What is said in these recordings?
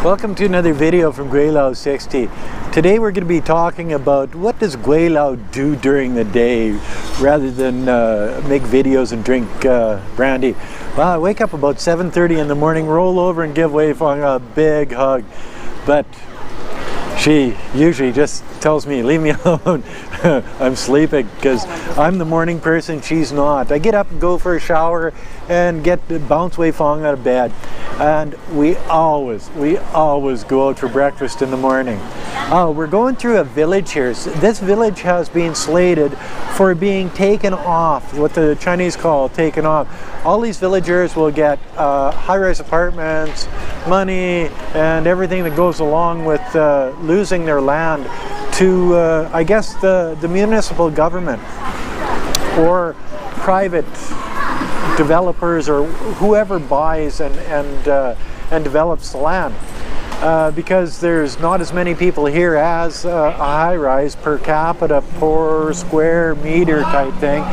Welcome to another video from Gweilo 60. Today we're going to be talking about what does Gweilo do during the day rather than make videos and drink brandy. Well, I wake up about 7:30 in the morning, roll over and give Wei Fong a big hug, but she usually just tells me, leave me alone. I'm sleeping because I'm the morning person, she's not. I get up and go for a shower and bounce Wei Fong out of bed. And we always go out for breakfast in the morning. Oh, we're going through a village here. This village has been slated for being taken off, what the Chinese call taken off. All these villagers will get high-rise apartments, money, and everything that goes along with losing their land to, I guess, the municipal government or private developers or whoever buys and develops the land, because there's not as many people here as a high-rise per capita per square meter type thing.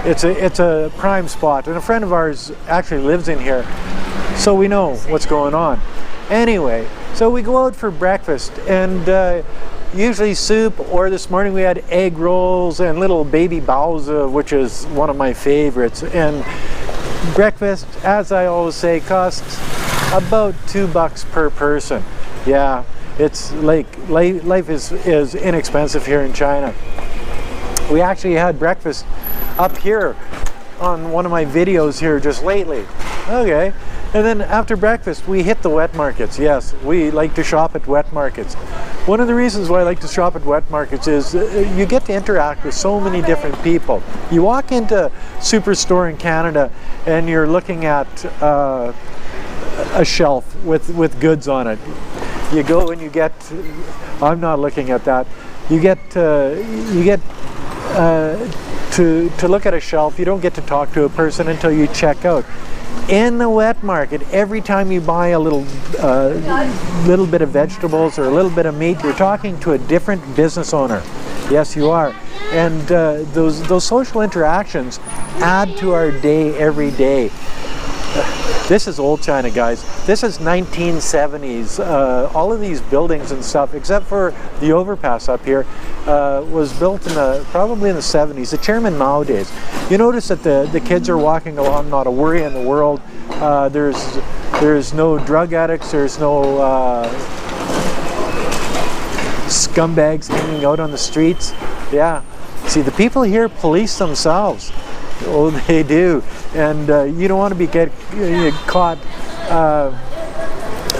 It's a prime spot, and a friend of ours actually lives in here, so we know what's going on. Anyway, so we go out for breakfast, and usually soup, or this morning we had egg rolls and little baby baozi, which is one of my favorites. And breakfast, as I always say, costs about $2 per person. Yeah, it's like life is inexpensive here in China. We actually had breakfast up here on one of my videos here just lately. Okay. And then after breakfast, we hit the wet markets. Yes, we like to shop at wet markets. One of the reasons why I like to shop at wet markets is you get to interact with so many different people. You walk into a superstore in Canada and you're looking at a shelf with goods on it. You go and you get, I'm not looking at that, you get to look at a shelf. You don't get to talk to a person until you check out. In the wet market, every time you buy a little bit of vegetables or a little bit of meat, you're talking to a different business owner. Yes, you are. And those social interactions add to our day every day. This is old China, guys. This is 1970s. All of these buildings and stuff, except for the overpass up here, was built probably in the 70s, the Chairman Mao days. You notice that the kids are walking along, not a worry in the world. There's no drug addicts. There's no scumbags hanging out on the streets. Yeah. See, the people here police themselves. Oh, they do. And you don't want to be caught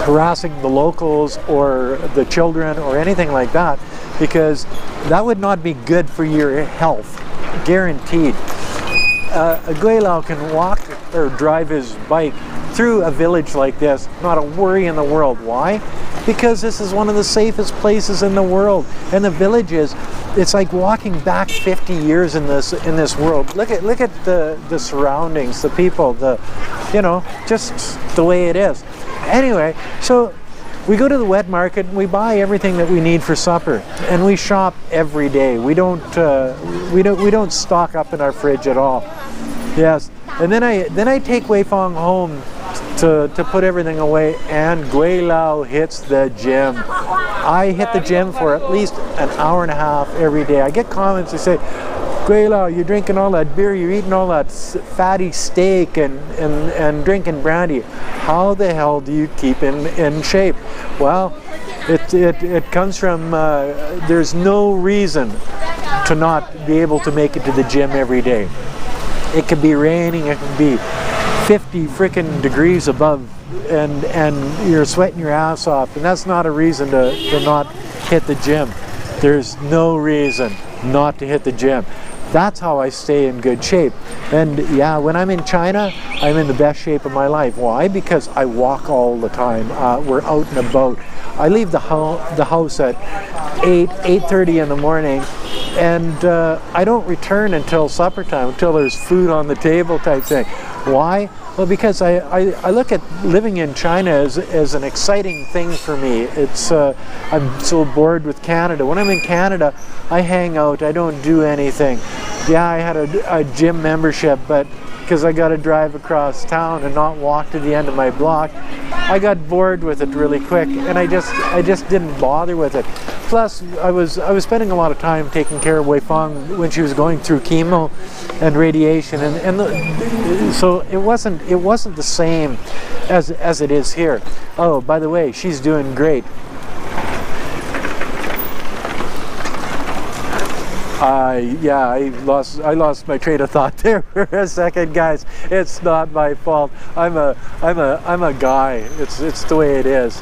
harassing the locals or the children or anything like that, because that would not be good for your health, guaranteed. A Gweilo can walk or drive his bike through a village like this, not a worry in the world. Why? Because this is one of the safest places in the world. And the villages, it's like walking back 50 years in this world. Look at the surroundings, the people, just the way it is. Anyway, so we go to the wet market and we buy everything that we need for supper, and we shop every day. We don't stock up in our fridge at all. Yes, and then I take Wei Fong home to put everything away, and Gweilo hits the gym. I hit the gym for at least an hour and a half every day. I get comments that say, Gweilo, you're drinking all that beer, you're eating all that fatty steak and drinking brandy. How the hell do you keep in shape? Well, it comes from, there's no reason to not be able to make it to the gym every day. It could be raining, it could be 50 freaking degrees above, and you're sweating your ass off, and that's not a reason to not hit the gym. There's no reason not to hit the gym. That's how I stay in good shape. And yeah, when I'm in China, I'm in the best shape of my life. Why? Because I walk all the time. We're out and about. I leave the house at 8:30 in the morning, and I don't return until supper time, until there's food on the table type thing. Why? Well, because I look at living in China as an exciting thing for me. It's I'm so bored with Canada. When I'm in Canada, I hang out. I don't do anything. Yeah, I had a gym membership, but because I got to drive across town and not walk to the end of my block. I got bored with it really quick, and I just didn't bother with it. Plus, I was spending a lot of time taking care of Wei Feng when she was going through chemo and radiation, so it wasn't the same as it is here. Oh, by the way, she's doing great. I lost my train of thought there for a second, guys. It's not my fault. I'm a guy. It's the way it is.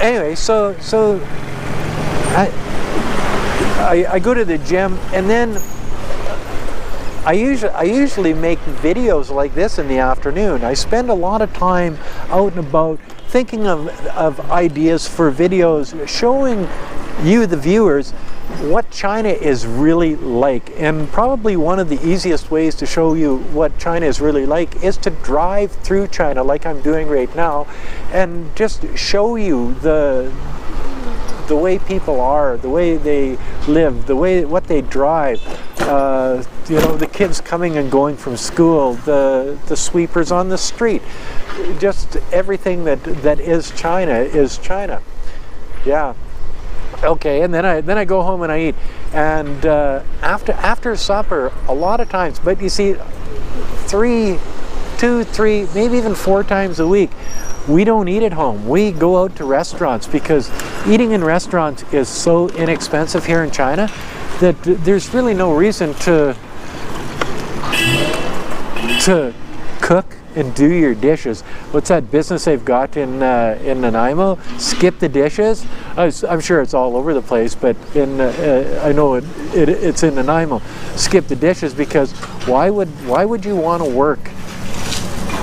Anyway, so I go to the gym, and then I usually make videos like this in the afternoon. I spend a lot of time out and about thinking of ideas for videos showing you, the viewers, what China is really like. And probably one of the easiest ways to show you what China is really like is to drive through China like I'm doing right now, and just show you the way people are, the way they live, what they drive, you know, the kids coming and going from school, the sweepers on the street, just everything that is China. Yeah. Okay, and then I go home and I eat, and after supper, a lot of times, but you see, 2, 3, maybe even 4 times a week, we don't eat at home. We go out to restaurants, because eating in restaurants is so inexpensive here in China that there's really no reason to cook and do your dishes. What's that business they've got in Nanaimo? Skip the dishes. I'm sure it's all over the place, but I know it's in Nanaimo. Skip the dishes, because why would you want to work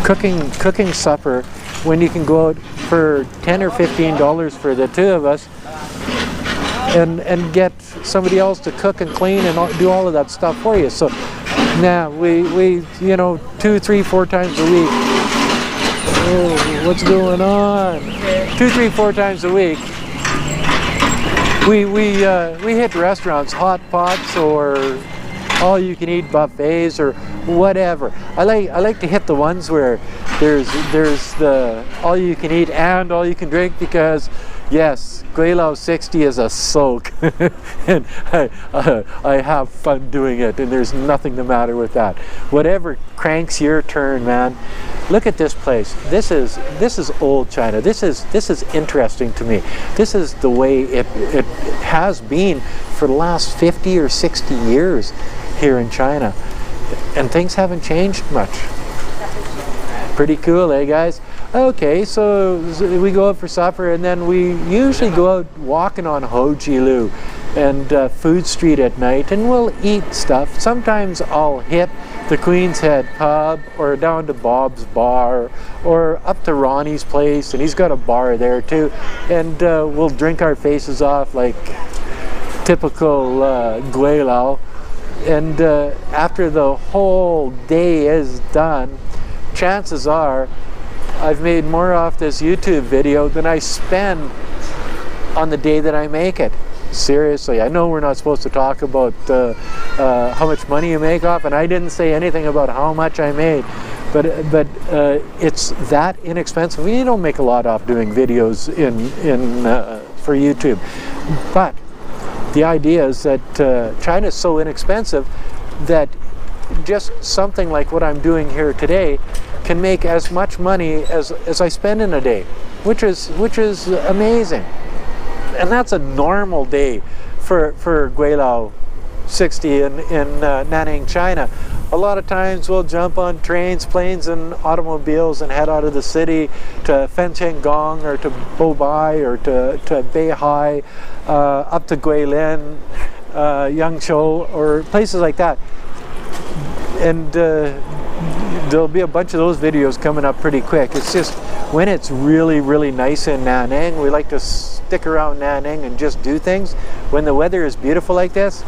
cooking supper when you can go out for $10 or $15 for the 2 of us and get somebody else to cook and clean and do all of that stuff for you? So now we you know, 2, 3, 4 times a week. Oh, what's going on? 2, 3, 4 times a week, we hit restaurants, hot pots or all you can eat buffets or whatever. I like to hit the ones where there's the all you can eat and all you can drink, because yes, Gweilo 60 is a soak, and I have fun doing it, and there's nothing the matter with that. Whatever cranks your turn, man. Look at this place. This is old China. This is interesting to me. This is the way it has been for the last 50 or 60 years here in China, and things haven't changed much. Pretty cool, eh, guys? Okay, so we go out for supper, and then we usually go out walking on Ho Chi Lu and Food Street at night, and we'll eat stuff. Sometimes I'll hit the Queen's Head pub, or down to Bob's Bar, or up to Ronnie's place, and he's got a bar there too, and we'll drink our faces off like typical Gweilo. And after the whole day is done, chances are I've made more off this YouTube video than I spend on the day that I make it. Seriously, I know we're not supposed to talk about how much money you make off, and I didn't say anything about how much I made, but it's that inexpensive. You don't make a lot off doing videos for YouTube, but the idea is that China is so inexpensive that just something like what I'm doing here today can make as much money as I spend in a day, which is amazing. And that's a normal day for Gweilo 60 in Nanning, China. A lot of times we'll jump on trains, planes, and automobiles and head out of the city to Fenchengong or to Bobai or to Beihai, up to Guilin, Yangzhou, or places like that. And there'll be a bunch of those videos coming up pretty quick. It's just when it's really, really nice in Nanning, we like to stick around Nanning and just do things. When the weather is beautiful like this,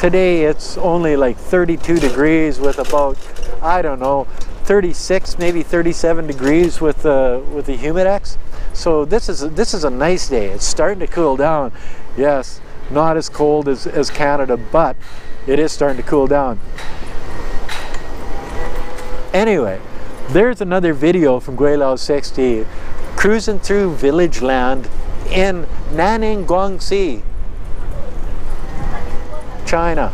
today it's only like 32 degrees with about, I don't know, 36, maybe 37 degrees with the humidex. So this is a nice day. It's starting to cool down. Yes, not as cold as Canada, but it is starting to cool down. Anyway, there's another video from Gweilo 60 cruising through village land in Nanning Guangxi China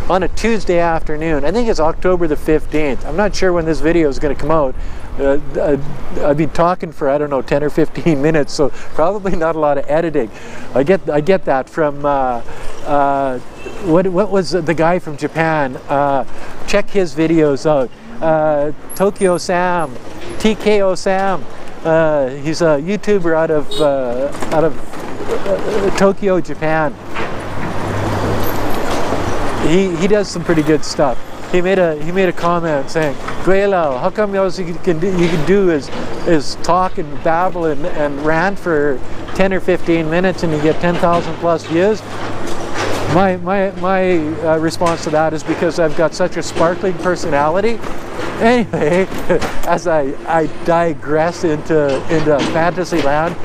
on a Tuesday afternoon. I think it's October the 15th. I'm not sure when this video is going to come out. I've been talking for, I don't know, 10 or 15 minutes, so probably not a lot of editing. I get that from what was the guy from Japan? Check his videos out. Tokyo Sam, TKO Sam. He's a YouTuber out of Tokyo, Japan. He does some pretty good stuff. He made a comment saying, "Gweilo, how come all you can do is talk and babble and rant for 10 or 15 minutes and you get 10,000 plus views?" My response to that is because I've got such a sparkling personality. Anyway, as I digress into fantasy land,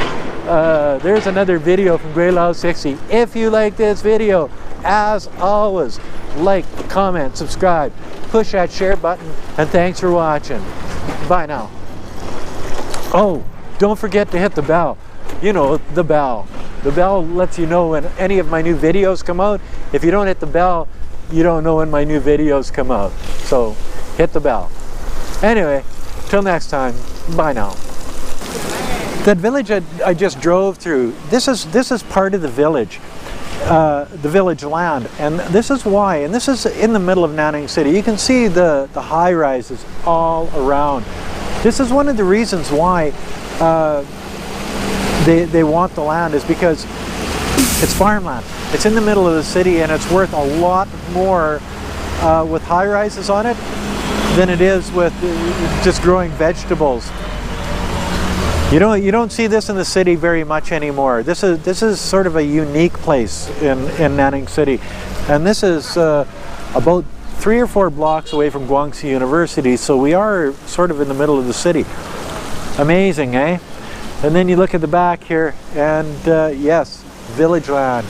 there's another video from Gweilo 60. If you like this video, as always, like, comment, subscribe, push that share button, and thanks for watching. Bye now. Oh, don't forget to hit the bell. You know, the bell. The bell lets you know when any of my new videos come out. If you don't hit the bell, you don't know when my new videos come out. So, hit the bell. Anyway, till next time, bye now. That village I just drove through, this is part of the village land, and this is why, and this is in the middle of Nanning City. You can see the high-rises all around. This is one of the reasons why they want the land, is because it's farmland. It's in the middle of the city, and it's worth a lot more with high-rises on it than it is with just growing vegetables. You don't see this in the city very much anymore. This is sort of a unique place in Nanning City, and this is about 3 or 4 blocks away from Guangxi University, so we are sort of in the middle of the city. Amazing, eh? And then you look at the back here, and yes, village land.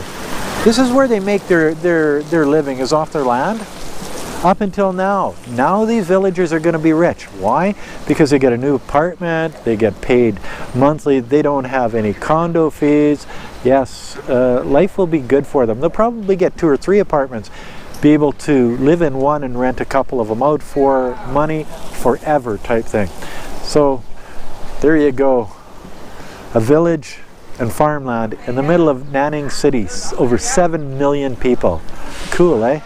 This is where they make their living, is off their land. Up until now. Now these villagers are going to be rich. Why? Because they get a new apartment, they get paid monthly, they don't have any condo fees. Yes, life will be good for them. They'll probably get 2 or 3 apartments, be able to live in one and rent a couple of them out for money forever type thing. So there you go. A village and farmland in the middle of Nanning City. Over 7 million people. Cool, eh?